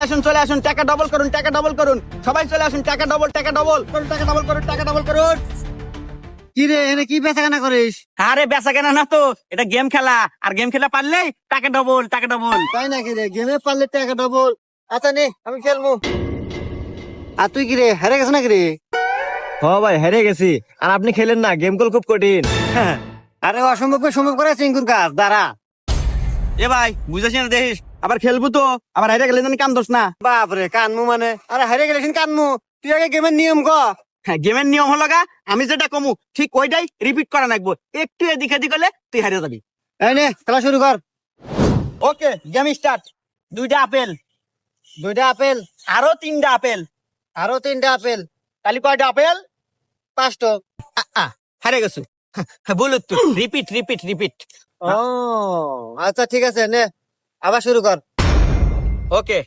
আসুন চলে আসুন, টাকা ডবল করুন, টাকা ডবল করুন, সবাই চলে আসুন, টাকা ডবল করুন, টাকা ডবল করুন, টাকা ডবল করুন। কি রে এনে কি বেচা কেনা করিস? আরে বেচা কেনা না তো, এটা গেম খেলা, আর গেম খেলা পারলেই টাকা ডবল, টাকা ডবল। তাই নাকি রে? গেমে পারলে টাকা ডবল। আচ্ছা নে আমি খেলবো। আর তুই কি রে হেরে গেছ নাকি রে? ভাই হেরে গেছি। আর আপনি খেলেন না, গেম কল খুব কঠিন। আরে অসম্ভব সম্ভব করে চিঙ্কুর কাজ দাঁড়া। এ ভাই বুঝেছি না, দেখিস আবার খেলবো তো, আবার হাইরে গেলে আমি কান দোষ না। বাপরে কানমু মানে? আরে হেরে গেলে কানমু। তুই আগে গেমের নিয়ম ক। হ্যাঁ, গেমের নিয়ম হলো গা, আমি যেটা কমু ঠিক ওইটাই রিপিট করা লাগবো। একটু এদিকে এদিক হলে তুই হারিয়ে যাবি। এই নে খেলা শুরু কর। ওকে, গেম স্টার্ট। 2টা আপেল, 2টা আপেল, আরো 3টা আপেল। আরো 3টা আপেল, তাহলে কয়টা আপেল? 5টো। হারে গেছো। বলো তো, রিপিট রিপিট রিপিট। ও আচ্ছা ঠিক আছে নে আবার শুরু কর। ওকে,